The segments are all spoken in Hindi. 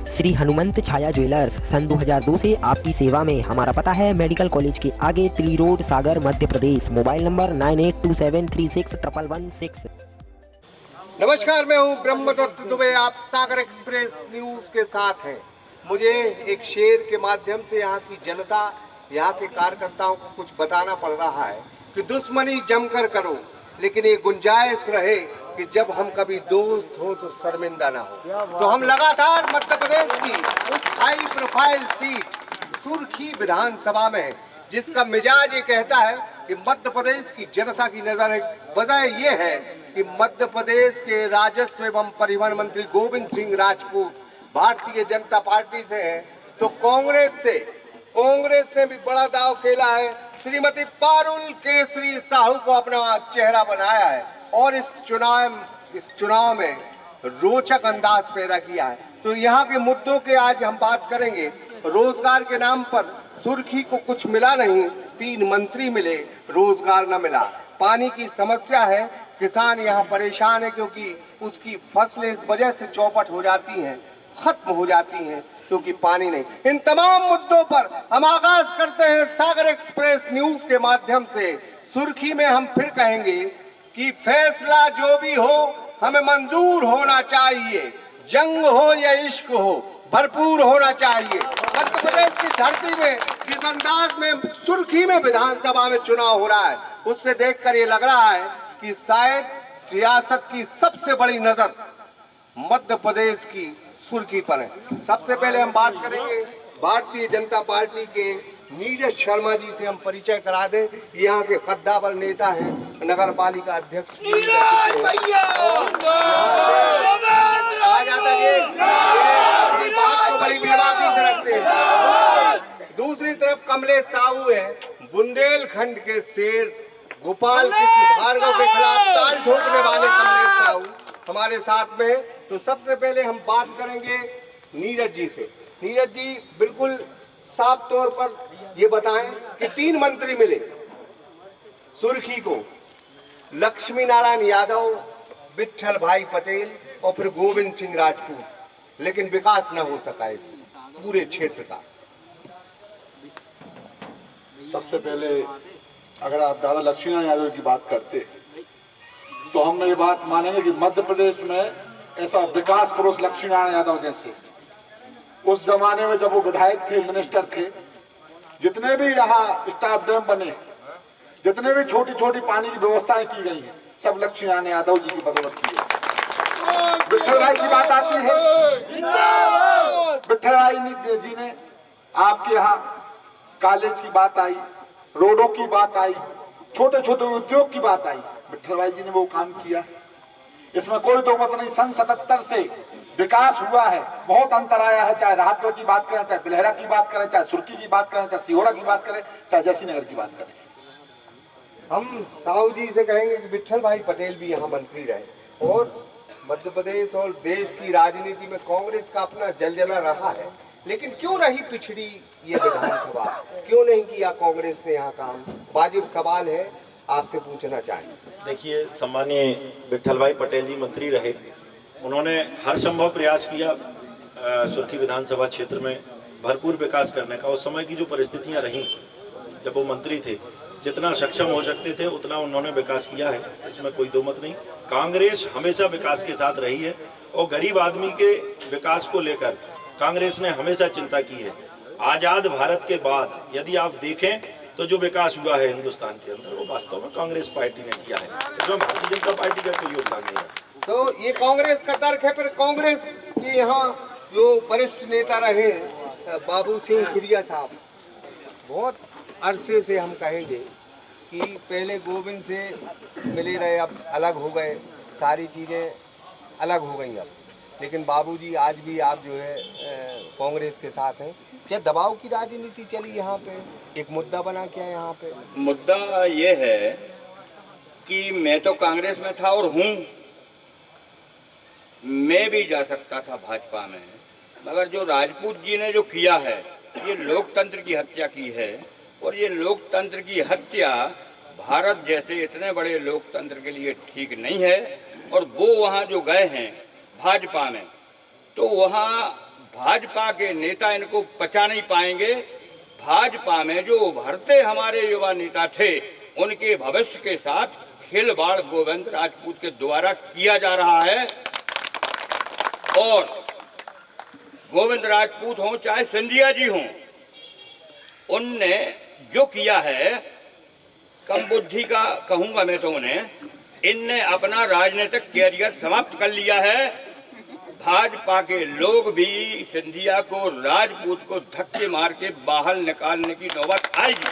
श्री हनुमंत छाया ज्वेलर्स सन 2002 से आपकी सेवा में। हमारा पता है मेडिकल कॉलेज के आगे, Tili road, Sagar, Madhya Pradesh. Mobile number 9827361116। नमस्कार, मैं हूं ब्रह्मदत्त दुबे। आप सागर एक्सप्रेस न्यूज के साथ हैं। मुझे एक शेर के माध्यम से यहाँ की जनता, यहाँ के कार्यकर्ताओं को कुछ बताना पड़ रहा है कि दुश्मनी जमकर करो, लेकिन ये गुंजाइश रहे कि जब हम कभी दोस्त हो तो शर्मिंदा ना हो। तो हम लगातार मध्य प्रदेश की उस हाई प्रोफाइल सीट सुर्खी विधानसभा में है, जिसका मिजाज ये कहता है कि मध्य प्रदेश की जनता की नजर वजह ये है कि मध्य प्रदेश के राजस्व एवं परिवहन मंत्री गोविंद सिंह राजपूत भारतीय जनता पार्टी से हैं, तो कांग्रेस ने भी बड़ा दांव खेला है। श्रीमती पारुल केसरी साहू को अपना चेहरा बनाया है और इस चुनाव में रोचक अंदाज पैदा किया है। तो यहाँ के मुद्दों के आज हम बात करेंगे। रोजगार के नाम पर सुर्खी को कुछ मिला नहीं, 3 मंत्री मिले, रोजगार न मिला। पानी की समस्या है, किसान यहाँ परेशान है क्योंकि उसकी फसलें इस वजह से चौपट हो जाती हैं, खत्म हो जाती हैं क्योंकि पानी नहीं। इन तमाम मुद्दों पर हम आगाज करते हैं सागर एक्सप्रेस न्यूज के माध्यम से। सुर्खी में हम फिर कहेंगे कि फैसला जो भी हो हमें मंजूर होना चाहिए, जंग हो या इश्क हो भरपूर होना चाहिए। मध्य प्रदेश की धरती में जिस अंदाज में सुर्खी में विधानसभा में चुनाव हो रहा है, उससे देखकर ये लग रहा है कि शायद सियासत की सबसे बड़ी नजर मध्य प्रदेश की सुर्खी पर है। सबसे पहले हम बात करेंगे भारतीय जनता पार्टी के नीरज शर्मा जी से। हम परिचय करा दें, यहाँ के कद्दावर नेता हैं, नगर पालिका अध्यक्ष। बड़ी बेबाकी से रखते हैं। दूसरी तरफ कमलेश साहू है, बुंदेलखंड के शेर, गोपाल कृष्ण भार्गव के खिलाफ ताल ठोकने वाले कमलेश साहू हमारे साथ में। तो सबसे पहले हम बात करेंगे नीरज जी से। नीरज जी, बिल्कुल साफ तौर पर ये बताएं कि 3 मंत्री मिले सुर्खी को, लक्ष्मी नारायण यादव, विट्ठल भाई पटेल और फिर गोविंद सिंह राजपूत, लेकिन विकास न हो सका इस पूरे क्षेत्र का। सबसे पहले अगर आप दादा लक्ष्मी नारायण यादव की बात करते तो हम ये बात मानेंगे कि मध्य प्रदेश में ऐसा विकास पुरुष लक्ष्मी नारायण यादव जैसे उस जमाने में जब वो विधायक थे, मिनिस्टर थे, जितने भी यहाँ स्टाफ डैम बने, जितने भी छोटी छोटी पानी की व्यवस्थाएं की गई हैं, सब लक्ष्मी नारायण यादव जी की बदौलत की है। विट्ठल भाई की बात आती है, विट्ठल भाई जी ने आपके यहाँ कॉलेज की बात आई, रोडों की बात आई, छोटे छोटे उद्योग की बात आई, विट्ठल भाई जी ने वो काम किया। इसमें कोई दो मत नहीं। सन 77 से विकास हुआ है, बहुत अंतर आया है। चाहे राहतगढ़ की बात करें, चाहे बिलहरा की बात करें, चाहे सुर्खी की बात करें, चाहे सिहोरा की बात करें, चाहे जयसिंहनगर की बात करें। हम साहू जी से कहेंगे कि विट्ठल भाई पटेल भी यहाँ मंत्री रहे और मध्य प्रदेश और देश की राजनीति में कांग्रेस का अपना जलजला रहा है, लेकिन क्यों रही पिछड़ी ये विधानसभा, क्यों नहीं किया कांग्रेस ने यहाँ काम? वाजिब सवाल है, आपसे पूछना चाहिए। देखिए, सम्मानीय विट्ठल भाई पटेल जी मंत्री रहे, उन्होंने हर संभव प्रयास किया सुर्खी विधानसभा क्षेत्र में भरपूर विकास करने का। उस समय की जो परिस्थितियां रहीं जब वो मंत्री थे, जितना सक्षम हो सकते थे उतना उन्होंने विकास किया है, इसमें कोई दो मत नहीं। कांग्रेस हमेशा विकास के साथ रही है और गरीब आदमी के विकास को लेकर कांग्रेस ने हमेशा चिंता की है। आज़ाद भारत के बाद यदि आप देखें तो जो विकास हुआ है हिंदुस्तान के अंदर, वो वास्तव में कांग्रेस पार्टी ने किया है, इसमें भारतीय जनता पार्टी का कोई योगदान नहीं है। तो ये कांग्रेस का तर्क है। फिर कांग्रेस के यहाँ जो वरिष्ठ नेता रहे बाबू सिंह खुरिया साहब, बहुत अरसे से हम कहेंगे कि पहले गोविंद से मिले रहे, अब अलग हो गए, सारी चीज़ें अलग हो गई अब, लेकिन बाबूजी आज भी आप जो है कांग्रेस के साथ हैं। क्या दबाव की राजनीति चली यहाँ पे? एक मुद्दा बना क्या यहाँ पे? मुद्दा ये है कि मैं तो कांग्रेस में था और हूँ, मैं भी जा सकता था भाजपा में, मगर जो राजपूत जी ने जो किया है, ये लोकतंत्र की हत्या की है। और ये लोकतंत्र की हत्या भारत जैसे इतने बड़े लोकतंत्र के लिए ठीक नहीं है। और वो वहाँ जो गए हैं भाजपा में, तो वहाँ भाजपा के नेता इनको पचा नहीं पाएंगे। भाजपा में जो उभरते हमारे युवा नेता थे, उनके भविष्य के साथ खिलवाड़ गोविंद राजपूत के द्वारा किया जा रहा है। और गोविंद राजपूत हों चाहे सिंधिया जी हों, उनने जो किया है, कम बुद्धि का कहूंगा मैं तो उन्हें, इनने अपना राजनीतिक कैरियर समाप्त कर लिया है। भाजपा के लोग भी सिंधिया को, राजपूत को धक्के मार के बाहर निकालने की नौबत आएगी।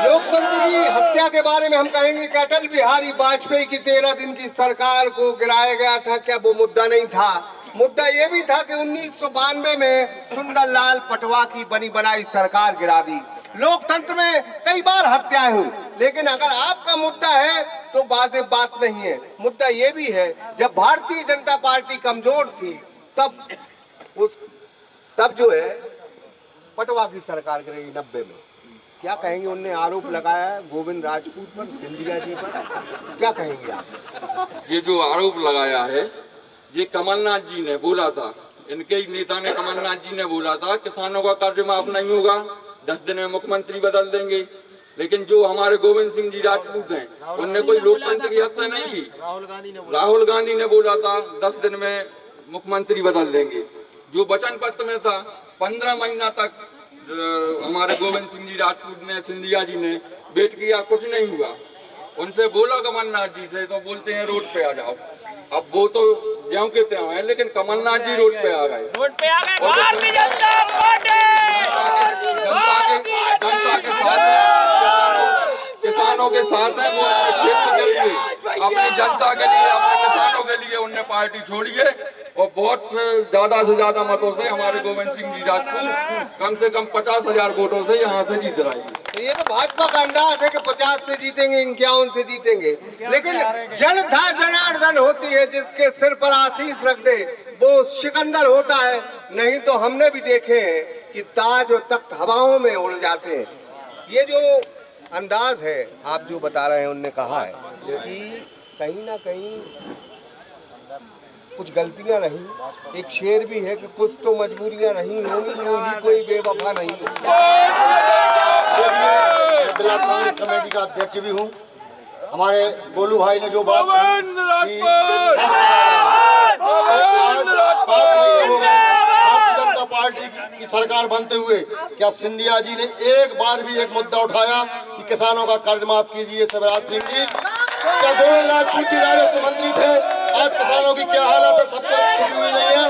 लोकतंत्र की हत्या के बारे में हम कहेंगे कि अटल बिहारी वाजपेयी की 13 दिन की सरकार को गिराया गया था, क्या वो मुद्दा नहीं था? मुद्दा ये भी था कि 1992 में सुंदरलाल पटवा की बनी बनाई सरकार गिरा दी। लोकतंत्र में कई बार हत्याएं हुई, लेकिन अगर आपका मुद्दा है तो वाजिब बात नहीं है। मुद्दा ये भी है, जब भारतीय जनता पार्टी कमजोर थी तब जो है पटवा की सरकार गिरी 90 में। क्या कहेंगे? उनने आरोप लगाया है गोविंद राजपूत पर, सिंधिया जी पर, क्या कहेंगे आप? ये जो आरोप लगाया है, ये कमलनाथ जी ने बोला था, इनके ही नेता ने, कमलनाथ जी ने बोला था किसानों का कर्ज माफ नहीं होगा, 10 दिन में मुख्यमंत्री बदल देंगे। लेकिन जो हमारे गोविंद सिंह जी राजपूत हैं, उनने कोई लोकतंत्र की हत्या नहीं की। राहुल गांधी ने बोला था 10 दिन में मुख्यमंत्री बदल देंगे। जो वचन पत्र में था 15 महीना तक हमारे गोविंद सिंह जी राजपूत ने, सिंधिया जी ने वेट किया, कुछ नहीं हुआ। उनसे बोला कमलनाथ जी से, तो बोलते हैं रोड पे आ जाओ। अब वो तो ज्यों के त्यों है, लेकिन कमलनाथ जी रोड पे आ गए। भारतीय जनता पार्टी जनता के साथ है, किसानों के साथ है। वो अपने क्षेत्र के लिए, अपनी जनता के लिए, अपने किसानों के लिए उनने पार्टी छोड़ी है। और बहुत से ज्यादा मतों से हमारे गोविंद सिंह जी राजपूत कम से कम 50,000 वोटों से यहाँ से जीत रहे हैं। तो ये तो भाजपा का अंदाज है कि 50 से जीतेंगे, 51 से जीतेंगे, लेकिन जनता जनार्दन होती है, जिसके सिर पर आशीष रख दे वो सिकंदर होता है। नहीं तो हमने भी देखे हैं कि ताज और तख्त हवाओं में उड़ जाते हैं। ये जो अंदाज है आप जो बता रहे हैं, उनने कहा है कि कहीं ना कहीं कुछ गलतियां रही। एक शेर भी है कि कुछ तो मजबूरियां रही होंगी, वो भी कोई बेवफा नहीं है। जिला कांग्रेस कमेटी का अध्यक्ष भी हूँ। हमारे गोलू भाई ने जो बात की, भारतीय जनता पार्टी की सरकार बनते हुए क्या सिंधिया जी ने एक बार भी एक मुद्दा उठाया कि किसानों का कर्ज माफ कीजिए? शिवराज सिंह जी, क्या गोविंद राजपूत जी राजस्व मंत्री थे? आज किसानों की क्या हालत है, सबको छुपी हुई नहीं है।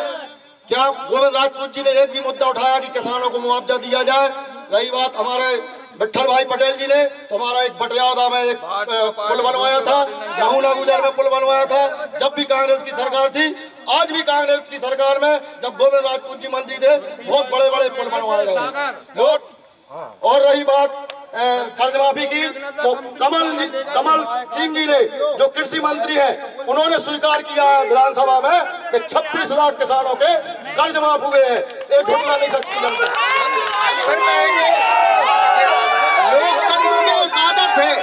क्या गोविंद राजपूत जी ने एक भी मुद्दा उठाया कि किसानों को मुआवजा दिया जाए? रही बात हमारे विठल भाई पटेल जी ने, तो हमारा एक बटियादा में एक पुल बनवाया था, महुना गुजर में पुल बनवाया था, जब भी कांग्रेस की सरकार थी। आज भी कांग्रेस की सरकार में जब गोविंद राजपूत जी मंत्री थे, बहुत बड़े बड़े पुल बनवाए गए। और रही बात कर्ज माफी की, तो कमल सिंह जी ने, जो कृषि मंत्री हैं, उन्होंने स्वीकार किया है विधानसभा में कि 26 लाख किसानों के कर्ज माफ हुए हैं। ये झुटला नहीं सकती जनता। लोकतंत्र में एक आदत है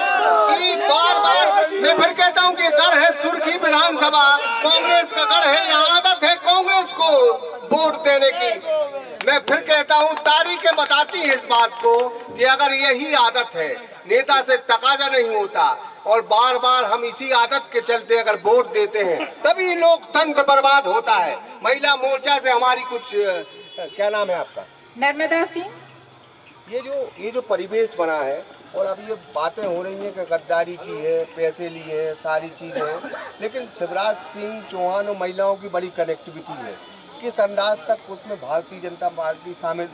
कि बार बार, मैं फिर कहता हूं कि गढ़ है सुर्खी विधानसभा, कांग्रेस का गढ़ है। यहाँ आदत है कांग्रेस को वोट देने की। मैं फिर कहता हूं, तारीखें बताती हैं इस बात को कि अगर यही आदत है, नेता से तकाजा नहीं होता और बार बार हम इसी आदत के चलते अगर वोट देते हैं, तभी लोकतंत्र बर्बाद होता है। महिला मोर्चा से हमारी कुछ, क्या नाम है आपका? नर्मदा सिंह। ये जो परिवेश बना है और अब ये बातें हो रही हैं कि गद्दारी की है, पैसे लिए हैं, सारी चीजें हैं, लेकिन शिवराज सिंह चौहान और महिलाओं की बड़ी कनेक्टिविटी है। किस अंदाज तक उसमें भारतीय जनता पार्टी शामिल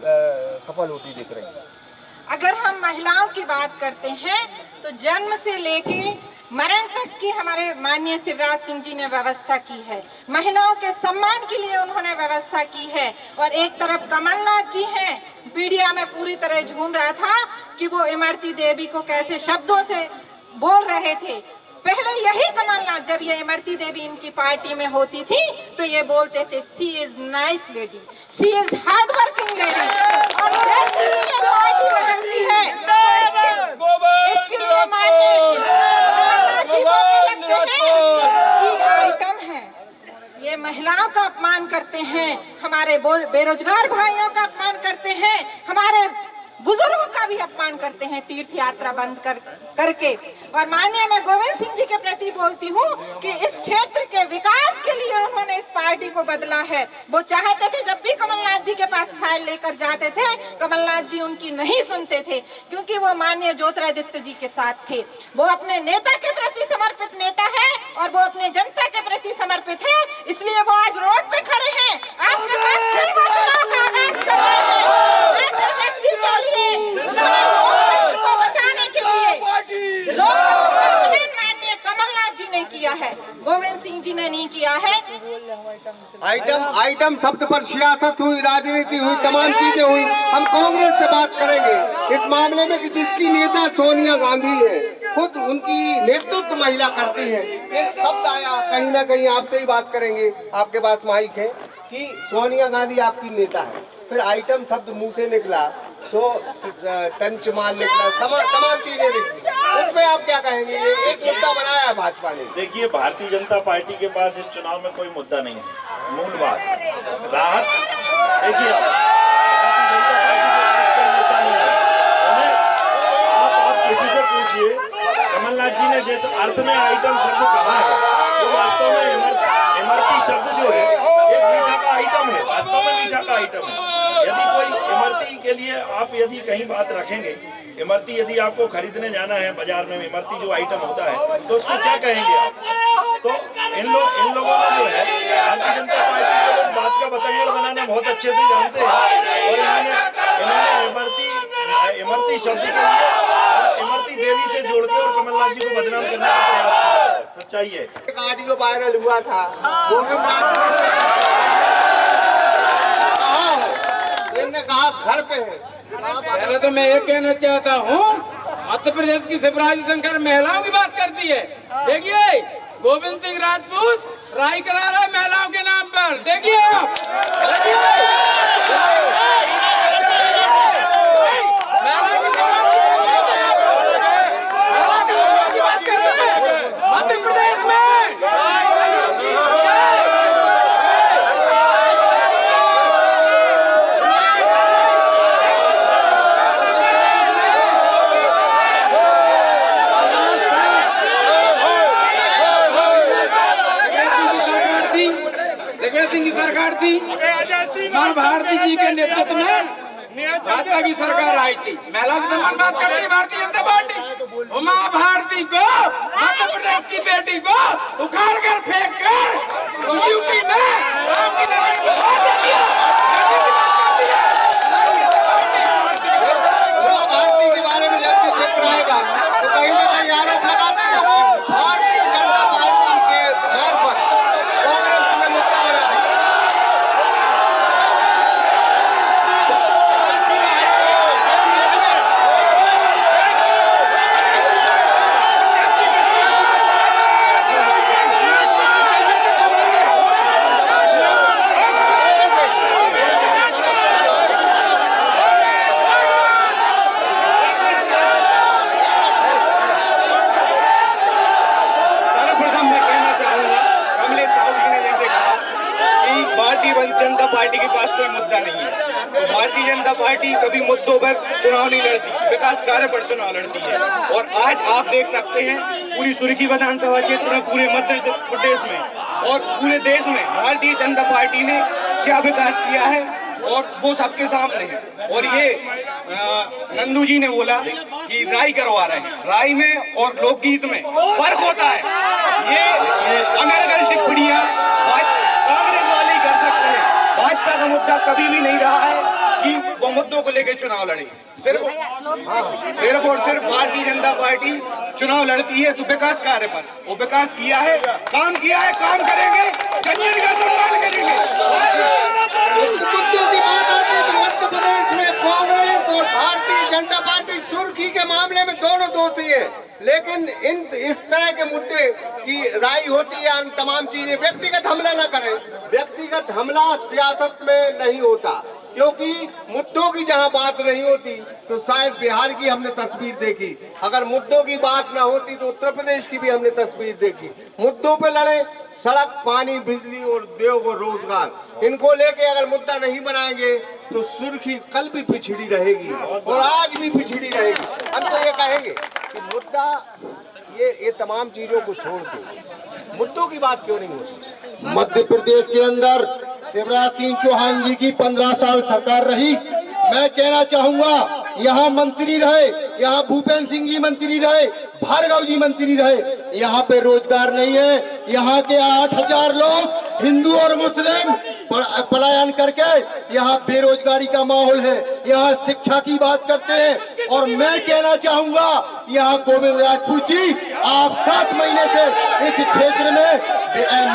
सफल होती दिख रही है? अगर हम महिलाओं की बात करते हैं तो जन्म से लेके मरण तक की हमारे माननीय शिवराज सिंह जी ने व्यवस्था की है। महिलाओं के सम्मान के लिए उन्होंने व्यवस्था की है। और एक तरफ कमलनाथ जी हैं, मीडिया में पूरी तरह झूम रहा था कि वो इमरती देवी को कैसे शब्दों से बोल रहे थे। पहले यही कमलनाथ, जब ये इमरती देवी इनकी पार्टी में होती थी, तो ये बोलते थे she is nice lady, she is hardworking lady. और जैसे ही ये पार्टी बदलती है तो इसके लिए माननीय कमलनाथ जी बोलने लगते हैं कि आइटम है, ये ये महिलाओं का अपमान करते हैं, हमारे बेरोजगार भाइयों का अपमान करते हैं, हमारे बुजुर्गों का भी अपमान करते हैं तीर्थ यात्रा बंद करके। और माननीय मैं गोविंद सिंह जी के प्रति बोलती हूँ कि इस क्षेत्र के विकास के लिए उन्होंने इस पार्टी को बदला है। वो चाहते थे जब भी कमलनाथ जी के पास फाइल लेकर जाते थे, कमलनाथ जी उनकी नहीं सुनते थे, क्योंकि वो माननीय ज्योतिरादित्य जी के साथ थे। वो अपने नेता के प्रति समर्पित नेता है और वो अपने जनता के प्रति समर्पित है, इसलिए वो आज रोड पे खड़े हैं, आपके पास फिर वो चुनाव का आगाज कर रहे हैं। ऐसे व्यक्ति के लिए उन्होंने लोकतंत्र को बचाने के लिए लोकतंत्र का हनन माननीय कमलनाथ जी ने किया है, गोविंद सिंह जी ने नहीं किया है। आइटम शब्द पर सियासत हुई, राजनीति हुई, तमाम चीजें हुई। हम कांग्रेस से बात करेंगे इस मामले में कि जिसकी नेता सोनिया गांधी है, खुद उनकी नेतृत्व महिला करती है। एक शब्द आया, कहीं ना कहीं आपसे ही बात करेंगे, आपके पास माइक है, कि सोनिया गांधी आपकी नेता है। फिर आइटम शब्द मुंह से निकला, टंच मार निकला, तमाम चीजें निकली, उसमें आप क्या कहेंगे? ये एक मुद्दा बनाया है भाजपा ने। देखिए, भारतीय जनता पार्टी के पास इस चुनाव में कोई मुद्दा नहीं है। मूल बात राहत, देखिए भारतीय जनता पार्टी के पास कोई मुद्दा नहीं है। आप किसी से पूछिए, कमलनाथ जी ने जिस अर्थ में आइटम शब्द कहा है, वो वास्तव में इमरती शब्द जो है एक मीठा का आइटम है, वास्तव में मीठा का आइटम है। यदि कोई इमरती के लिए आप यदि कहीं बात रखेंगे, इमरती यदि आपको खरीदने जाना है बाजार में, इमरती जो आइटम होता है, तो उसको क्या कहेंगे आप? तो इन लोगों ने जो है भारतीय जनता पार्टी के लोग बात का बतंगड़ बनाना बहुत अच्छे से जानते हैं, और इन्होंने इमरती शब्द के लिए इमरती देवी से जोड़ के और कमलनाथ जी को बदनाम करने का प्रयास किया। सच्चाई है। एक ऑडियो वायरल हुआ था, गोविंद राजपूत ने कहा घर पे है। पहले तो मैं ये कहना चाहता हूँ, मध्य प्रदेश की शिवराज शंकर महिलाओं की बात करती है। देखिए, गोविंद सिंह राजपूत राय करा रहा है महिलाओं के नाम पर। देखिए मध्य प्रदेश में सिंह की सरकार थी, मां भारती जी के नेतृत्व में भाजपा की सरकार आई थी। महिला की सम्मान बात करती भारतीय जनता पार्टी। उमा भारती को, मध्य प्रदेश की बेटी को उखाड़ कर फेंक कर यूपी में राम की नगरी को दे दिया। उमा भारती के बारे में जब भी जिक्र आएगा तो कहीं ना कहीं आरोप लगाते हैं भारतीय जनता पार्टी के मार्फत कांग्रेस ने मुद्दा बना है। जनता पार्टी के पास कोई मुद्दा नहीं है, तो भारतीय जनता पार्टी कभी मुद्दों पर चुनाव नहीं लड़ती, विकास कार्य पर चुनाव लड़ती है। और आज आप देख सकते हैं पूरी सुर्खी विधानसभा क्षेत्र में, पूरे मध्य प्रदेश में और पूरे देश में भारतीय जनता पार्टी ने क्या विकास किया है और वो सबके सामने है। और ये नंदू जी ने बोला कि राय करवा रहे हैं, राय में और लोकगीत में फर्क होता है। ये अनर्गल टिप्पणियां कांग्रेस वाले ही कर सकते हैं। भाजपा का मुद्दा कभी भी नहीं रहा है कि वो मुद्दों को लेकर चुनाव लड़े। सिर्फ और सिर्फ भारतीय जनता पार्टी चुनाव लड़ती है तो विकास कार्य पर। वो विकास किया है, काम किया है, काम करेंगे, जनता का सम्मान करेंगे। मुद्दों की बात आती है तो मध्य प्रदेश में कांग्रेस और भारतीय जनता पार्टी सुर्खी के मामले में दोनों दोषी है, लेकिन इस तरह के मुद्दे की राय होती है, तमाम चीजें। व्यक्तिगत हमला न करें, व्यक्तिगत हमला सियासत में नहीं होता। क्योंकि मुद्दों की जहां बात नहीं होती तो शायद बिहार की हमने तस्वीर देखी, अगर मुद्दों की बात ना होती तो उत्तर प्रदेश की भी हमने तस्वीर देखी। मुद्दों पे लड़े, सड़क, पानी, बिजली और उद्योग और रोजगार, इनको लेके अगर मुद्दा नहीं बनाएंगे तो सुर्खी कल भी पिछड़ी रहेगी और आज भी पिछड़ी रहेगी। हम तो ये कहेंगे कि मुद्दा ये तमाम चीजों को छोड़ के मुद्दों की बात क्यों नहीं होती। मध्य प्रदेश के अंदर शिवराज सिंह चौहान जी की 15 साल सरकार रही। मैं कहना चाहूंगा, यहाँ मंत्री रहे, यहाँ भूपेंद्र सिंह जी मंत्री रहे, भार्गव जी मंत्री रहे, यहाँ पे रोजगार नहीं है। यहाँ के 8000 लोग हिंदू और मुस्लिम पलायन करके यहाँ बेरोजगारी का माहौल है। यहाँ शिक्षा की बात करते हैं और मैं कहना चाहूंगा, यहाँ गोविंद राजपूत जी आप 7 महीने से इस क्षेत्र में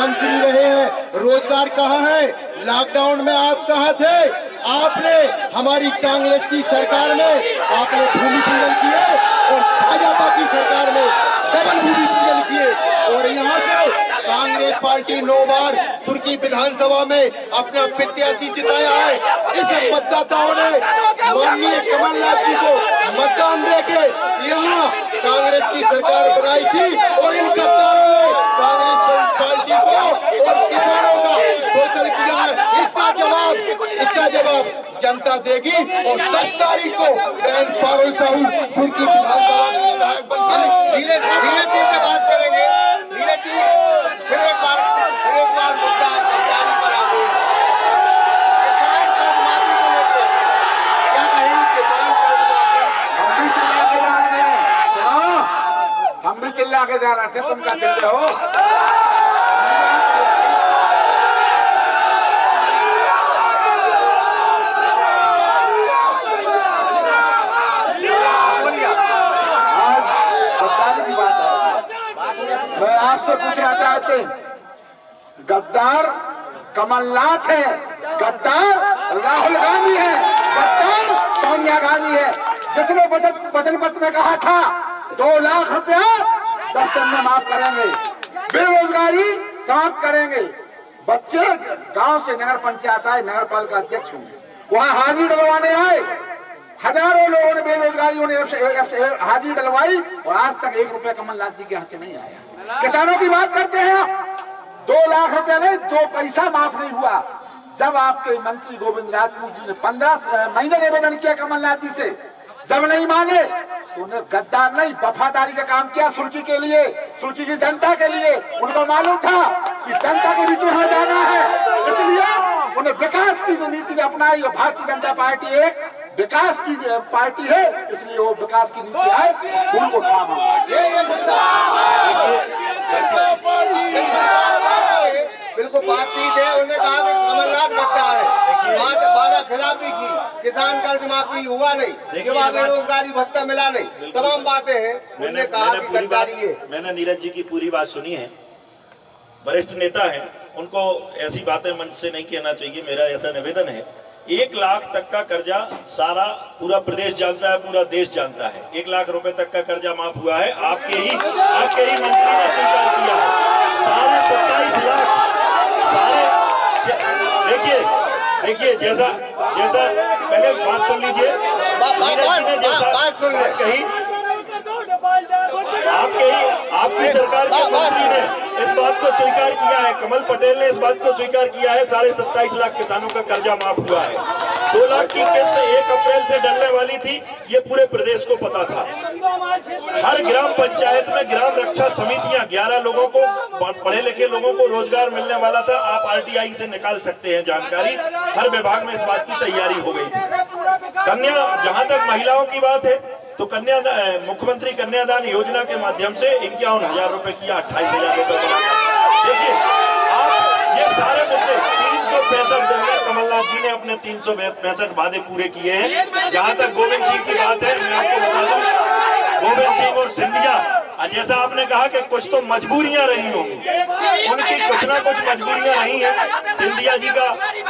मंत्री रहे हैं। रोजगार कहाँ है? लॉकडाउन में आप कहाँ थे? आपने हमारी कांग्रेस की सरकार में आपने भूमि पूजन किए और भाजपा की सरकार में डबल भूमि पूजन किए और यहाँ से कांग्रेस पार्टी 9 बार सुर्खी विधानसभा में अपना प्रत्याशी जिताया है। इस मतदाताओं ने माननीय कमलनाथ जी को मतदान देके यहाँ कांग्रेस की सरकार बनाई थी और इन गद्दारों ने कांग्रेस पार्टी को और किसानों का शोषण किया है। इसका जवाब जनता देगी और 10 तारीख को बहन पारुल साहू सुर्खी विधानसभा के विधायक बनकर धीरज जी से बात करेंगे। धीरज जी फिर एक बार मुद्दा सरकारी पर आ गए। किसान कर्ज माफी को लेकर क्या कहेंगे? किसान कर्ज माफी हम भी चिल्ला के जाना थे, सुनो, हम भी चिल्ला के जाना थे, तुम क्या चिल्ले हो? मैं आपसे पूछना चाहते हैं, गद्दार कमलनाथ है, गद्दार राहुल गांधी है, गद्दार सोनिया गांधी है, जिसने वचन पत्र में कहा था 2 लाख रुपया 10 दिन में माफ करेंगे, बेरोजगारी समाप्त करेंगे। बच्चे गांव से नगर पंचायत आए, नगर पालिका अध्यक्ष हुए, वहां हाजिरी डलवाने आए, हजारों लोगों ने बेरोजगारियों ने हाजिरी डलवाई और आज तक 1 रुपया कमलनाथ जी के हाथ से नहीं आया। किसानों की बात करते हैं, 2 लाख रुपया नहीं, 2 पैसा माफ नहीं हुआ। जब आपके मंत्री गोविंद राजपूत जी ने 15 महीने निवेदन किया कमलनाथ जी से, जब नहीं माने तो उन्हें गद्दार नहीं वफादारी का काम किया सुर्खी के लिए, सुर्खी की जनता के लिए। उनको मालूम था कि जनता के बीच में हमें जाना है, इसलिए उन्हें विकास की नीति अपनाई और भारतीय जनता पार्टी एक विकास की पार्टी है, इसलिए वो विकास की नीति आए, उनको थामा। बिल्कुल बातचीत है। उन्होंने कहा कि कमलनाथ गद्दार है, वादा खिलाफी की, किसान कर्ज माफी हुआ नहीं, युवा बेरोजगारी भत्ता मिला नहीं, तमाम बातें हैं। उन्होंने कहा कि गद्दारी है। मैंने नीरज जी की पूरी बात सुनी है, वरिष्ठ नेता है, उनको ऐसी बातें मंच से नहीं कहना चाहिए। मेरा ऐसा निवेदन है, 1 लाख तक का कर्जा सारा पूरा प्रदेश जानता है, पूरा देश जानता है। 1 लाख रुपए तक का कर्जा माफ हुआ है, आपके ही मंत्री ने स्वीकार किया है। सारे 27 लाख सारे देखिए जैसा पहले बात सुन लीजिए, बात सुन ले। कही आपकी सरकार के मंत्री ने इस बात को स्वीकार किया है, कमल पटेल ने इस बात को स्वीकार किया है, 27.5 लाख किसानों का कर्जा माफ हुआ है। 2 लाख की किस्त 1 अप्रैल से डलने वाली थी, ये पूरे प्रदेश को पता था। हर ग्राम पंचायत में ग्राम रक्षा समितियां 11 लोगों को, पढ़े लिखे लोगों को रोजगार मिलने वाला था। आप RTI से निकाल सकते हैं जानकारी, हर विभाग में इस बात की तैयारी हो गई थी। कन्या, जहां तक महिलाओं की बात है तो मुख्यमंत्री कन्यादान योजना के माध्यम से 51,000 रुपए किया, 28,000 रुपए बढ़ाकर। देखिए आप, ये सारे मुद्दे 365 दिन में कमलनाथ जी ने अपने 365 वादे पूरे किए हैं। जहां तक गोविंद सिंह की बात है, मैं आपको बता दूं, गोविंद सिंह और सिंधिया, जैसा आपने कहा कि कुछ तो मजबूरियां रही होंगी, उनकी कुछ ना कुछ मजबूरियां रही हैं। सिंधिया जी का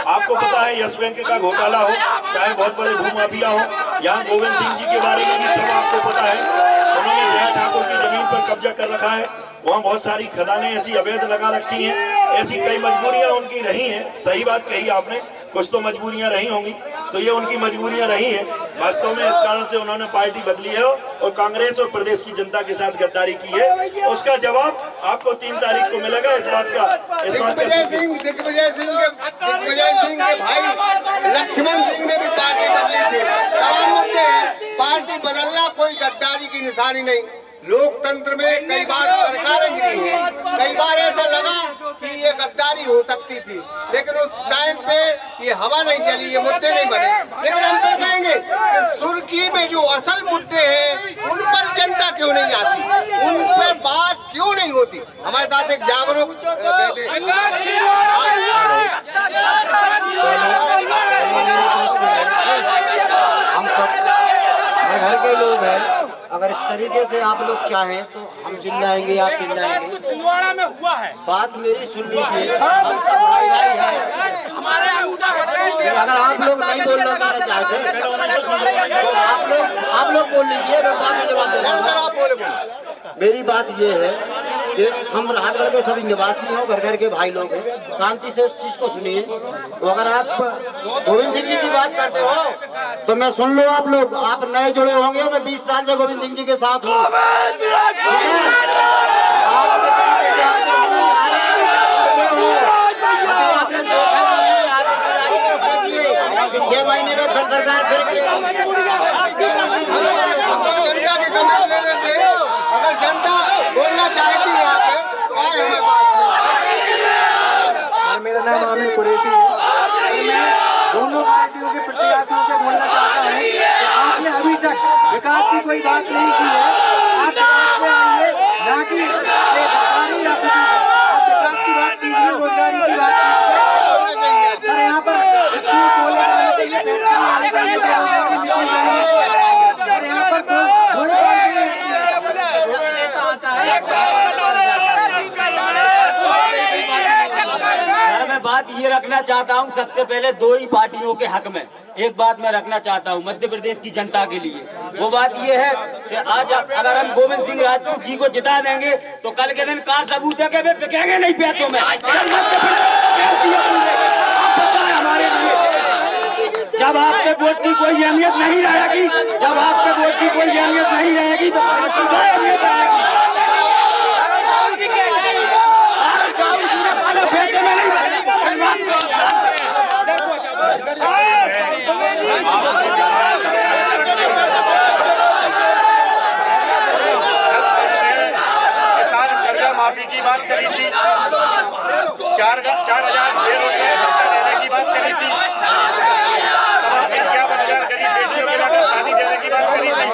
आपको पता है, यस बैंक का घोटाला हो, चाहे बहुत बड़े भूमाफिया हो, यहाँ गोविंद सिंह जी के बारे में भी सब आपको पता है। उन्होंने जया ठाकुर की जमीन पर कब्जा कर रखा है, वहाँ बहुत सारी खदानें ऐसी अवैध लगा रखी हैं, ऐसी कई मजबूरियां उनकी रही हैं। सही बात कही आपने, कुछ तो मजबूरियां रही होंगी, तो ये उनकी मजबूरियां रही हैं। वास्तव में इस कारण से उन्होंने पार्टी बदली है और कांग्रेस और प्रदेश की जनता के साथ गद्दारी की है। उसका जवाब आपको 3 तारीख को मिलेगा। इस बात का दिग्विजय सिंह के भाई लक्ष्मण सिंह ने भी पार्टी बदली थी। तमाम मुद्दे हैं, पार्टी बदलना कोई गद्दारी की निशानी नहीं। लोकतंत्र में कई बार सरकारें गिरी हैं, कई बार ऐसा लगा कि ये गद्दारी हो सकती थी, लेकिन उस टाइम पे ये हवा नहीं चली, ये मुद्दे नहीं बने। लेकिन हम तो कहेंगे कि सुर्खी में जो असल मुद्दे हैं उन पर जनता क्यों नहीं आती, उन पर बात क्यों नहीं होती। हमारे साथ एक जागरूक बैठे हम सब घर के लोग हैं, अगर इस तरीके से आप लोग चाहें तो हम चिल्लाएंगे, आप चिल्लाएंगे। छिंदवाड़ा में हुआ है। बात मेरी सुन लीजिए, हम सब भाई भाई हैं। अगर आप लोग नहीं बोलना देना चाहते तो आप लोग बोल लीजिए, मैं बाद में जवाब दे दूंगा। मेरी बात ये है कि हम राजगढ़ के सभी निवासी हो, घर घर के भाई लोग हैं, शांति से उस चीज को सुनिए। तो अगर आप गोविंद सिंह जी की बात करते हो तो मैं सुन लो, आप लोग आप नए जुड़े होंगे, मैं 20 साल से गोविंद सिंह जी के साथ हूँ। आपने देखा नहीं है, आगे की राजनीति किए 6 महीने में फिर सरकार फिर जनता के कमेंट लेने से अगर जनता बोलना चाहती है मेरा नाम आमिर कुरैशी है। मैं दोनों पार्टियों के प्रत्याशियों से बोलना चाहता हूँ कि आपने अभी तक विकास की कोई बात नहीं की है। आप विकास में आइए, ना कि सरकारी या आप विकास की बात कीजिए, रोजगारी की बात कीजिए। सर यहाँ पर स्कूल कॉलेज आने चाहिए, फैक्ट्री आने चाहिए, रोजगारी मिलनी चाहिए। सर यहाँ पर कोई नेता आता है। मैं बात ये रखना चाहता हूँ सबसे पहले 2 ही पार्टियों के हक में। एक बात मैं रखना चाहता हूँ मध्य प्रदेश की जनता के लिए, वो बात ये है कि आज अगर हम गोविंद सिंह राजपूत जी को जिता देंगे तो कल के दिन कार सबूत है कि वे बिकेंगे नहीं पैसों में। हमारे लिए जब आपके वोट की कोई अहमियत नहीं रहेगी, जब आपके वोट की कोई अहमियत नहीं रहेगी तो पार्टी की अहमियत रहेगी। किसान कर्जा माफी की बात करी थी, 4,000 देने की बात करी थी, 51,000 गरीब बेटियों के लिए शादी देने की बात करी थी।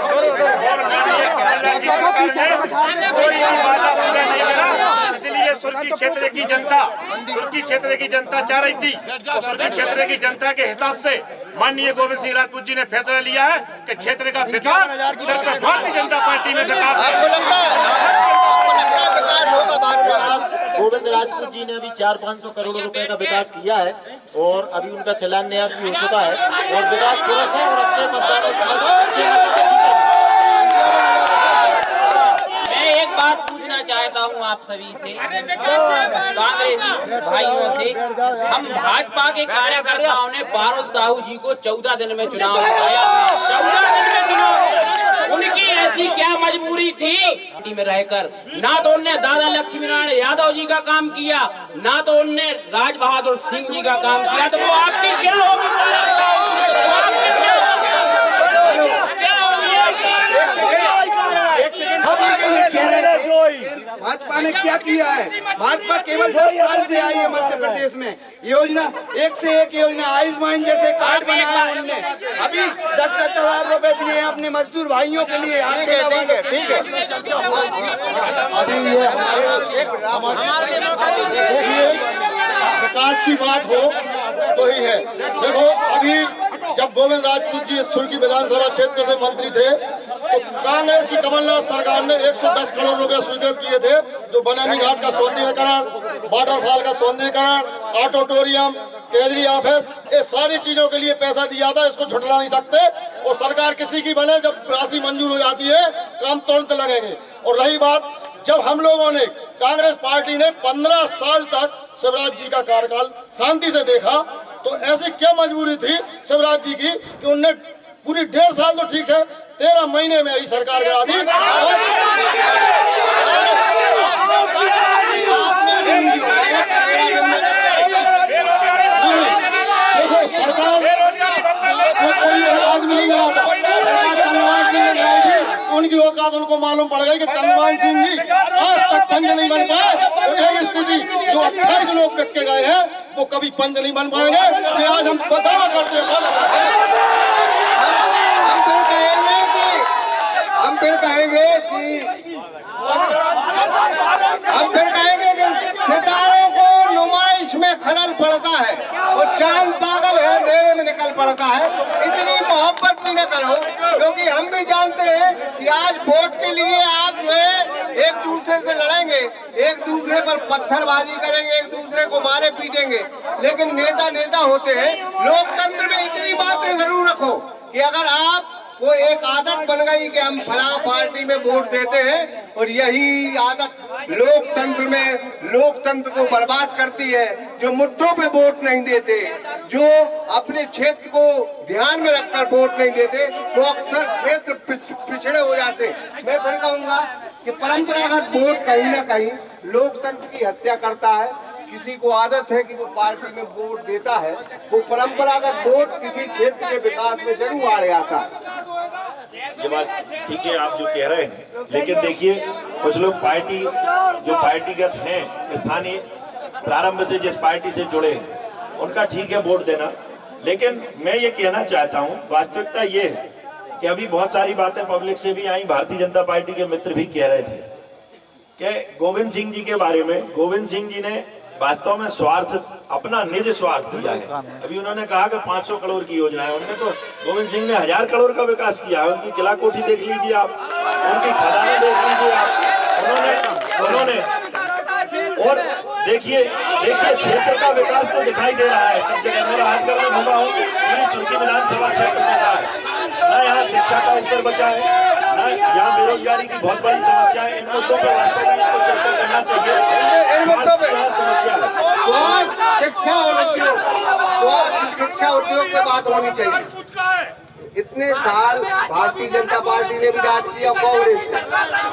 और माननीय कमलनाथ जी सरकार ने कोई भी वादा पूरा नहीं करा। इसलिए सुर्खी क्षेत्र की जनता चाह रही थी और सुर्खी क्षेत्र की जनता के हिसाब से माननीय गोविंद सिंह राजपूत जी ने फैसला लिया है कि क्षेत्र का विकास सिर्फ भारतीय जनता पार्टी में विकास। आपको लगता है विकास होगा बाद में? गोविंद राजपूत जी ने अभी 400-500 करोड़ रुपए का विकास किया है और अभी उनका शिलान्यास भी हो चुका है और विकास पुरुष है और अच्छे मतदानों से एक बात पूछना चाहता हूं आप सभी से, कांग्रेसी भाइयों से। हम भाजपा के कार्यकर्ताओं ने पारुल साहू जी को 14 दिन में चुनाव कराया, 14 दिन में चुनाव। उनकी ऐसी क्या मजबूरी थी पार्टी में रहकर? ना तो उनने दादा लक्ष्मी नारायण यादव जी का काम किया, ना तो उनने राज बहादुर सिंह जी का काम किया, तो वो आपकी क्या होगी? भाजपा ने क्या किया है? भाजपा केवल 10 साल से आई है मध्य प्रदेश में। योजना एक से एक योजना, आयुष्मान जैसे कार्ड बनाया उनने। अभी 10,000 रुपए दिए हैं अपने मजदूर भाइयों के लिए। ठीक है। अभी ये विकास की बात हो तो ही है। देखो अभी जब गोविंद राजपूत जी इस सुर्खी विधानसभा क्षेत्र से मंत्री थे तो कांग्रेस की कमलनाथ सरकार ने 110 करोड़ रुपए स्वीकृत किए थे, जो बनानी घाट का सौंदर्यीकरण, वाटरफॉल का सौंदर्यीकरण, ऑडिटोरियम, ट्रेजरी ऑफिस, ये सारी चीजों के लिए पैसा दिया था। इसको झुठला नहीं सकते। और सरकार किसी की बने, जब राशि मंजूर हो जाती है काम तुरंत लगेंगे। और रही बात, जब हम लोगों ने कांग्रेस पार्टी ने 15 साल तक शिवराज जी का कार्यकाल शांति से देखा तो ऐसी क्या मजबूरी थी शिवराज जी की कि उनने पूरी 1.5 साल तो ठीक है 13 महीने में ही सरकार गिरा दी। देखो सरकार कोई आदमी नहीं गिरा था, चंद्रमान सिंह ने गिराई थी। उनकी औकात उनको मालूम पड़ गई कि चंद्रमान सिंह जी आज तक पंच नहीं बन पाए। और यही स्थिति जो 28 लोग बिक के गए हैं वो कभी पंच नहीं बन पाएंगे। कि आज हम दावा करते हैं हम फिर कहेंगे कि सितारों को नुमाइश में खलल पड़ता है और चांद पागल है अंधेरे में निकल पड़ता है। इतनी मोहब्बत भी न करो, क्योंकि हम भी जानते हैं कि आज वोट के लिए आप जो है एक दूसरे से लड़ेंगे, एक दूसरे पर पत्थरबाजी करेंगे, एक दूसरे को मारे पीटेंगे, लेकिन नेता नेता होते हैं। लोकतंत्र में इतनी बातें जरूर रखो कि अगर आप वो एक आदत बन गई कि हम फलां पार्टी में वोट देते हैं, और यही आदत लोकतंत्र को बर्बाद करती है। जो मुद्दों पे वोट नहीं देते, जो अपने क्षेत्र को ध्यान में रखकर वोट नहीं देते, वो अक्सर क्षेत्र पिछड़े हो जाते। मैं फिर कहूँगा कि परंपरागत वोट कहीं ना कहीं लोकतंत्र की हत्या करता है। किसी को आदत है कि वो पार्टी में वोट देता है, वो परंपरागत वोट किसी क्षेत्र के विकास में जरूर आड़े आता है। ये बात ठीक है आप जो कह रहे हैं, लेकिन देखिए कुछ लोग पार्टी जो पार्टीगत हैं, स्थानीय प्रारंभ से जिस पार्टी से जुड़े हैं, उनका ठीक है वोट देना। लेकिन मैं ये कहना चाहता हूँ, वास्तविकता ये है कि अभी बहुत सारी बातें पब्लिक से भी आई, भारतीय जनता पार्टी के मित्र भी कह रहे थे कि गोविंद सिंह जी के बारे में। गोविंद सिंह जी ने वास्तव में स्वार्थ, अपना निज स्वार्थ किया है। अभी उन्होंने कहा कि 500 करोड़ की योजना है, उन्होंने तो गोविंद सिंह ने 1000 करोड़ का विकास किया है। उनकी किला कोठी देख लीजिए आप, उनकी खदानें देख लीजिए आप। उन्होंने और देखिए क्षेत्र का विकास तो दिखाई दे रहा है सब जगह। मेरा आजकल में घूमा हूँ, पूरी सुर्खी विधानसभा क्षेत्र देखा है, ना यहाँ शिक्षा का स्तर बचा है, ना यहाँ बेरोजगारी की बहुत बड़ी समस्या है। इन मुद्दों पर वास्तव में आपको चर्चा करना चाहिए। इन मुद्दों पे समस्या है, स्वास्थ्य, शिक्षा और उद्योग, स्वास्थ्य, शिक्षा, उद्योग पे बात होनी चाहिए। इतने साल भारतीय जनता पार्टी ने भी राज किया, कांग्रेस ने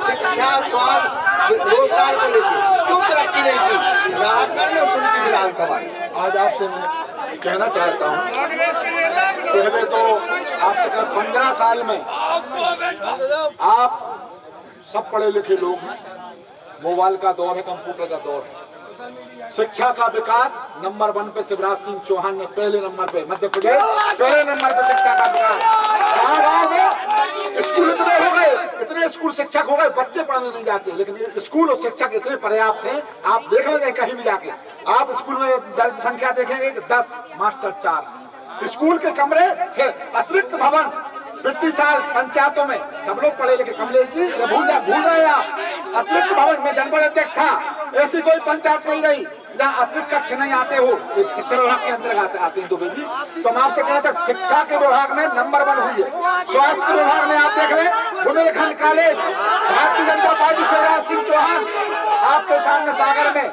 शिक्षा, स्वास्थ्य, रोजगार को लेकर क्यों तरक्की नहीं की? उनकी विधानसभा। आज आपसे मैं कहना चाहता हूँ, पहले तो आपसे 15 साल में आप सब पढ़े लिखे लोग हैं, मोबाइल का दौर है, कंप्यूटर का दौर है। शिक्षा का विकास नंबर 1 पे शिवराज सिंह चौहान ने पहले नंबर पे, मध्य प्रदेश पहले नंबर पे शिक्षा का विकास। गाँव में स्कूल इतने हो गए, इतने स्कूल शिक्षक हो गए, बच्चे पढ़ने नहीं जाते, लेकिन ये स्कूल और शिक्षक इतने पर्याप्त हैं। आप देख लेंगे कहीं भी जाके, आप स्कूल में दर्ज संख्या देखेंगे 10, मास्टर 4, स्कूल के कमरे 6, अतिरिक्त भवन। प्रति साल पंचायतों में सब लोग पढ़े लिखे, कमलेश जी ये भूल रहे आप, अतिरिक्त भवन में जनपद अध्यक्ष था, ऐसी कोई पंचायत नहीं रही जहाँ अतिरिक्त कक्ष नहीं आते हो। शिक्षा विभाग के अंतर्गत आते हैं दुबे जी। तो हम आपसे कहना था, शिक्षा के विभाग में नंबर 1 हुई है। स्वास्थ्य के विभाग में आप देख लें, बुंदेलखंड कॉलेज, भारतीय जनता पार्टी शिवराज सिंह चौहान आपके सामने सागर में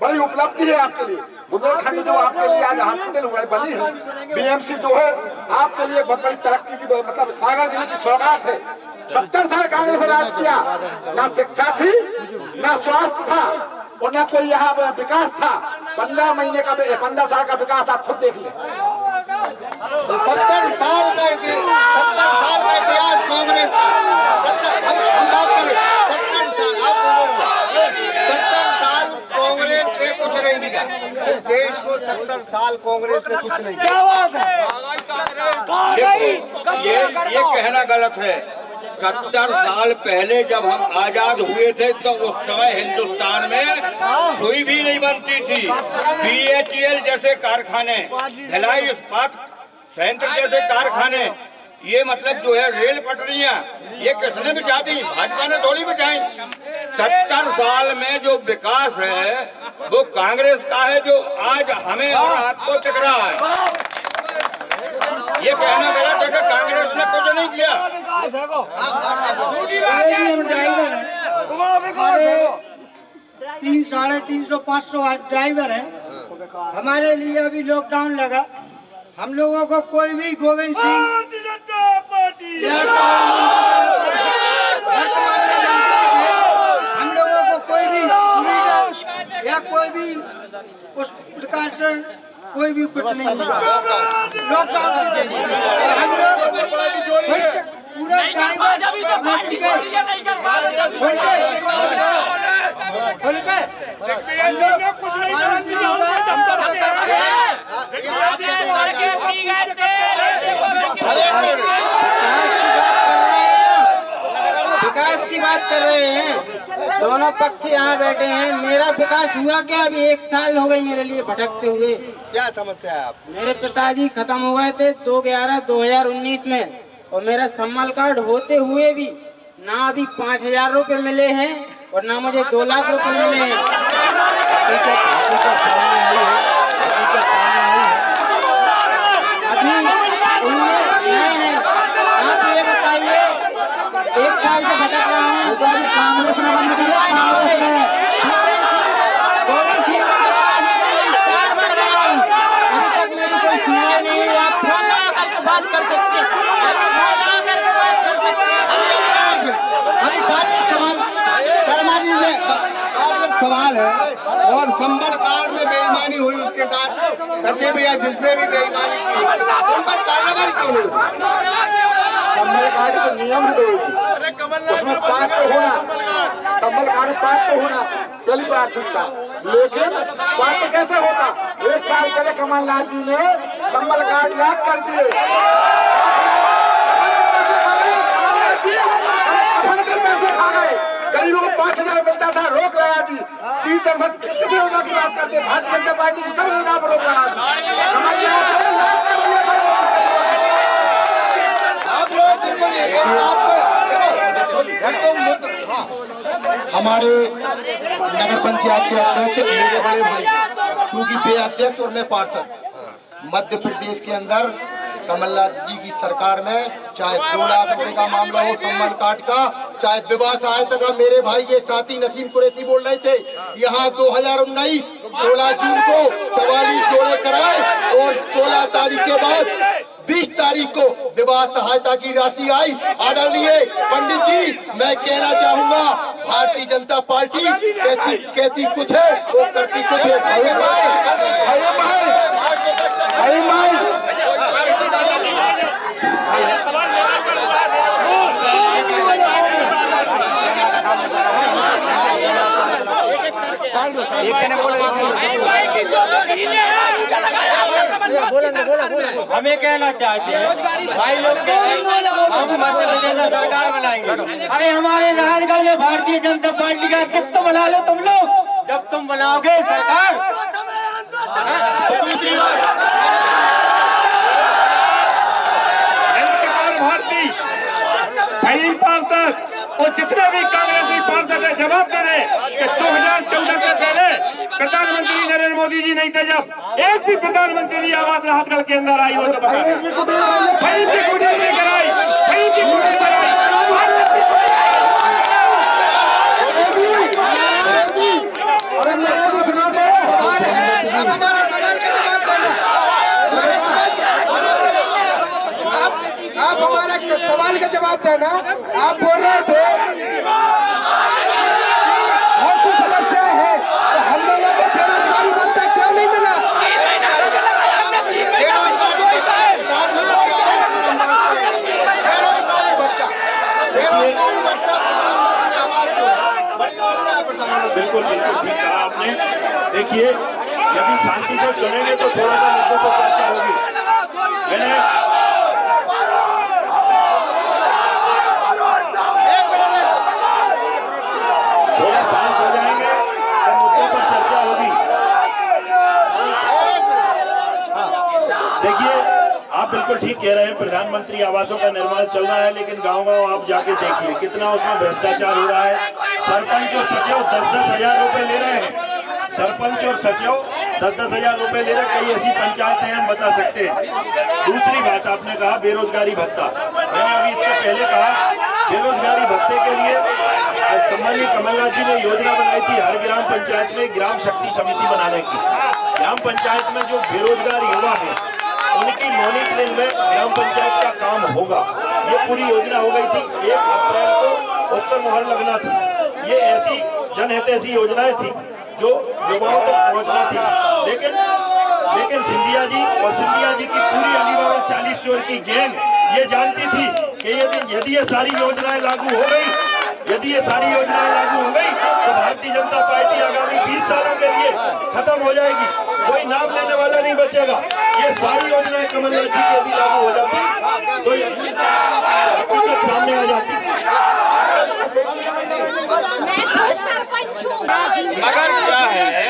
बड़ी उपलब्धि है आपके लिए। बुंदेलखंड जो आपके लिए आज हॉस्पिटल बनी है, बीएमसी जो है आपके लिए बहुत बड़ी तरक्की की, मतलब सागर जिले की सौगात है। 70 साल कांग्रेस ने राज किया, ना शिक्षा थी, ना स्वास्थ्य था, और ना कोई यहाँ विकास था। 15 महीने का 15 साल का विकास आप खुद देख लें। 70 साल का इतिहास कांग्रेस का। हम बात करें 70 साल कांग्रेस ने कुछ नहीं दिया इस देश को। 70 साल कांग्रेस ने कुछ नहीं दिया। ये कहना गलत है। 70 साल पहले जब हम आजाद हुए थे तो उस समय हिंदुस्तान में सुई भी नहीं बनती थी। BHEL जैसे कारखाने, ढलाई इस्पात संयंत्र जैसे कारखाने, ये मतलब जो है रेल पटरियां, ये किसने बिछा दी? भाजपा ने थोड़ी बिछाई। 70 साल में जो विकास है वो कांग्रेस का है, जो आज हमें और आपको दिख रहा है। ये कहना गलत है कि कांग्रेस ने कुछ नहीं किया। हमारे 300, 350, 500 ड्राइवर हैं। हमारे लिए अभी लॉकडाउन लगा, हम लोगों को कोई भी गोविंद सिंह हम लोगों को कोई भी सुविधा या कोई भी उस प्रकार से कोई भी कुछ नहीं मिला। लॉकडाउन हम लोग पूरा खुल के संपर्क करते हैं। विकास की बात कर रहे हैं, दोनों पक्ष यहाँ बैठे हैं। मेरा विकास हुआ क्या? अभी 1 साल हो गई मेरे लिए भटकते हुए। क्या समस्या है आप? मेरे पिताजी खत्म हो गए थे 2/11/2019 में, और मेरा सम्मान कार्ड होते हुए भी ना अभी 5,000 रुपए मिले हैं और ना मुझे 2 लाख रुपए मिले हैं। अभी नहीं, आप ये बताइए, 1 साल से भटक रहा हूँ। कांग्रेस में 4 बार गया हूँ, अभी तक मेरी कोई सुनवाई नहीं हुई। आप फोन लगा करके बात कर सकते हैं, सवाल है। और संबल कार्ड में बेईमानी हुई, उसके साथ सचिव या जिसने भी बेईमानी की उन पर कार्रवाई क्यों नहीं? संबल कार्ड के नियम है, उसमें पात्र होना, संबल कार्ड पात्र होना पहली प्राथमिकता। लेकिन पात्र कैसे होता? 1 साल पहले कमलनाथ जी ने संबल कार्ड याद कर दिए। पैसे खा गए, गरीबों को 5,000 मिलता था, रोक लगा दी। 3% किस योजना की बात करते हैं? भारतीय जनता पार्टी की सब योजना पर रोक लगा दी। हमारे नगर पंचायत के अध्यक्ष मेरे बड़े भाई, चूंकि वे अध्यक्ष और मैं पार्षद, मध्य प्रदेश के अंदर कमलनाथ जी की सरकार में चाहे 2 लाख रुपए का मामला हो सम्मान कार्ड का, चाहे विवाह सहायता का, मेरे भाई ये साथी नसीम कुरैशी बोल रहे थे, यहाँ 2019 16 जून को 44 जोड़े कराए और 16 तारीख के बाद 20 तारीख को विवाह सहायता की राशि आई। आदरणीय पंडित जी, मैं कहना चाहूंगा, भारतीय जनता पार्टी कहती कुछ है और करती कुछ है। हमें कहना चाहते हैं भाई लोग, हम मध्य प्रदेश में सरकार बनाएंगे। अरे हमारे राजगढ़ में भारतीय जनता पार्टी का अस्तित्व बना लो तुम लोग, जब तुम बनाओगे सरकार। दूसरी बात, भारती पार्षद और जितने भी कांग्रेसी पार्षद है, जवाब दे रहे कि 2014 से पहले प्रधानमंत्री नरेंद्र मोदी जी नहीं थे, जब एक भी प्रधानमंत्री आवास राहतगढ़ के अंदर आई हो तो बता दें। कराई, अब हमारा सवाल का जवाब देना, आप हमारा सवाल का जवाब देना। आप बोल रहे थे बहुत सी समस्या है, तो हम लोगों को बेरोजगारी भत्ता क्यों नहीं मिला? बिल्कुल ठीक कहा आपने। देखिए, यदि शांति से सुनेंगे तो थोड़ा सा मुद्दों पर चर्चा होगी। मैंने थोड़ा शांत हो जाएंगे तो मुद्दों पर चर्चा होगी। देखिए, आप बिल्कुल ठीक कह रहे हैं, प्रधानमंत्री आवासों का निर्माण चल रहा है, लेकिन गांव-गांव आप जाके देखिए कितना उसमें भ्रष्टाचार हो रहा है। सरपंच और सचिव 10-10 हजार रुपए ले रहे हैं, सरपंच और सचिव 10-10 हजार रुपए ले रहे। कई ऐसी पंचायतें हम बता सकते हैं। दूसरी बात आपने कहा बेरोजगारी भत्ता, मैंने अभी इसके पहले कहा बेरोजगारी भत्ते के लिए सम्मानित कमलनाथ जी ने योजना बनाई थी हर ग्राम पंचायत में ग्राम शक्ति समिति बनाने की। ग्राम पंचायत में जो बेरोजगार युवा है उनकी मॉनिटरिंग में ग्राम पंचायत का काम होगा। ये पूरी योजना हो गई थी, 1 अप्रैल को उस पर मुहर लगना थी। ये ऐसी जनहितैषी योजनाएं थी जो युवाओं तक पहुंचना थी, लेकिन सिंधिया जी और सिंधिया जी की पूरी अलीबाबा 40 चोर की गैंग ये जानती थी कि यदि ये सारी योजनाएं लागू हो गई, तो भारतीय जनता पार्टी आगामी 20 सालों के लिए खत्म हो जाएगी, कोई नाम लेने वाला नहीं बचेगा। ये सारी योजनाएं कमलनाथ जी की यदि लागू हो जाती तो ये हकीकत सामने आ जाती। मगर क्या है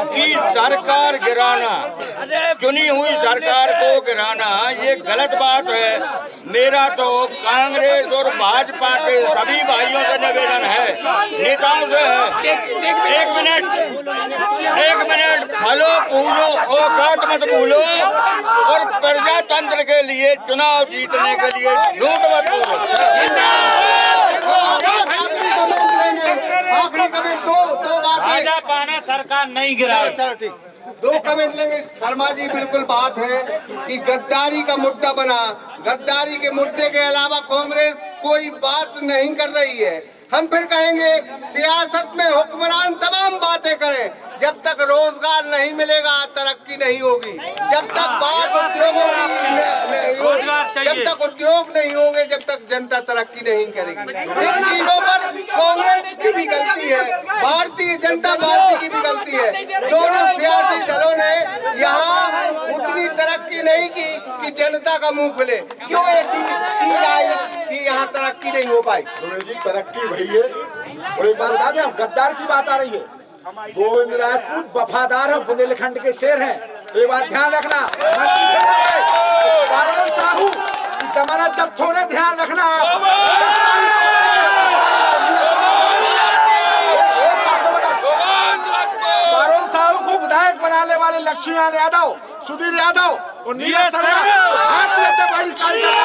कि सरकार गिराना, चुनी हुई सरकार को गिराना ये गलत बात है। मेरा तो कांग्रेस और भाजपा के सभी भाइयों से निवेदन है, नेताओं से है, एक मिनट फलो फूलो औकात मत भूलो और प्रजातंत्र के लिए चुनाव जीतने के लिए झूठ मत बोलो। आखिरी कमेंट दो बातें। पाना सरकार नहीं गिराए। चलो ठीक, 2 कमेंट लेंगे। शर्मा जी बिल्कुल बात है कि गद्दारी का मुद्दा बना, गद्दारी के मुद्दे के अलावा कांग्रेस कोई बात नहीं कर रही है। हम फिर कहेंगे सियासत में हुक्मरान तमाम बातें करें, जब तक रोजगार नहीं मिलेगा तरक्की नहीं होगी, जब तक बात उद्योगों की नहीं होगी, जब तक उद्योग नहीं होंगे, जब तक जनता तरक्की नहीं करेगी। इन चीजों पर कांग्रेस की भी गलती है, भारतीय जनता पार्टी की भी गलती है। दोनों सियासी दलों ने यहाँ उतनी तरक्की नहीं की कि जनता का मुंह खुले। क्यों ऐसी चीज आई कि यहाँ तरक्की नहीं हो पाई? तरक्की भई है। और एक बात बता दें, गद्दार की बात आ रही है। गोविंद राजपूत वफादार है, बुंदेलखंड के शेर हैं। ये बात ध्यान रखना। पारुल साहू की जमानत जब्त होने ध्यान रखना। पारुल साहू को विधायक बनाने वाले लक्ष्मीनारायण यादव, सुधीर यादव और नीरज शर्मा भारतीय जनता पार्टी कार्यकर्ता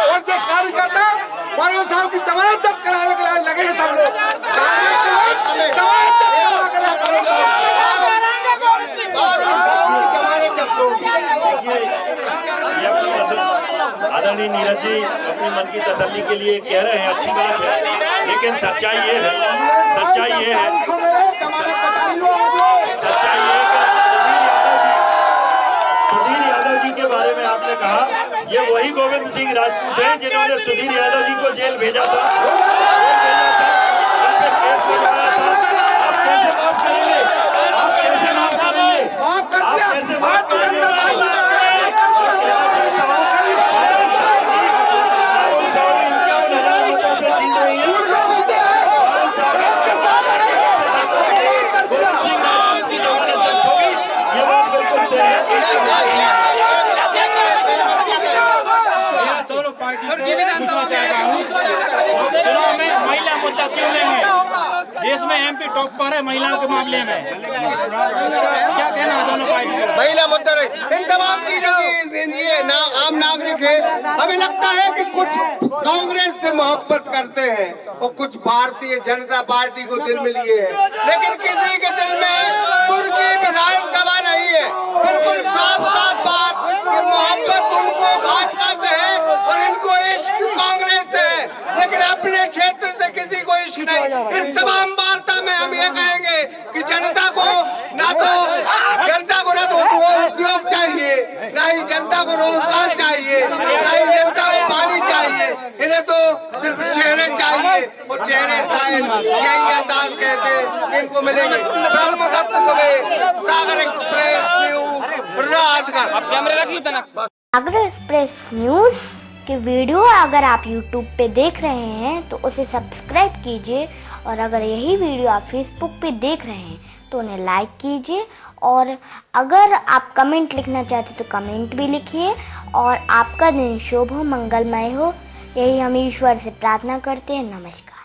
और जो कार्यकर्ता पारुल साहू की जमानत जब्त कराने के लिए लगे हैं। सब लोग आदरणीय नीरज जी अपने मन की तसल्ली के लिए कह रहे हैं, अच्छी बात है, लेकिन सच्चाई ये है कि सुधीर यादव जी के बारे में आपने कहा, ये वही गोविंद सिंह राजपूत हैं जिन्होंने सुधीर यादव जी को जेल भेजा था, उन पे केस बनवाया था। आप कैसे माफ करेंगे? आप कैसे माफ करेंगे? चुनाव में महिला मुद्दा क्यों लेंगे? देश में एमपी टॉप पर है महिलाओं के मामले में, इसका क्या कहना है दोनों पार्टी का? महिला मुद्दा रहे, इन तमाम चीजों की ये आम नागरिक है। हमें लगता है कि कुछ कांग्रेस से मोहब्बत करते हैं और कुछ भारतीय जनता पार्टी को दिल में लिए हैं, लेकिन किसी के दिल में तुर्की विधानसभा नहीं है। बिल्कुल साफ साफ बात कि मोहब्बत उनको भाजपा से है और इनको इश्क कांग्रेस से है, लेकिन अपने क्षेत्र से किसी को इश्क नहीं। इस तमाम वार्ता में हम ये कहेंगे कि जनता को ना तो उद्योग चाहिए, ना ही जनता को रोजगार चाहिए, ना ही जनता को पानी चाहिए, इन्हें तो सिर्फ चेहरे चाहिए और चेहरे शायद यही अंदाज कहते इनको मिलेंगे। ब्रह्मदत्त दुबे, सागर एक्सप्रेस न्यूज, राजगढ़। सागर एक्सप्रेस न्यूज की वीडियो अगर आप YouTube पे देख रहे हैं तो उसे सब्सक्राइब कीजिए, और अगर यही वीडियो आप Facebook पे देख रहे हैं तो उन्हें लाइक कीजिए, और अगर आप कमेंट लिखना चाहते तो कमेंट भी लिखिए, और आपका दिन शुभ हो, मंगलमय हो, यही हम ईश्वर से प्रार्थना करते हैं। नमस्कार।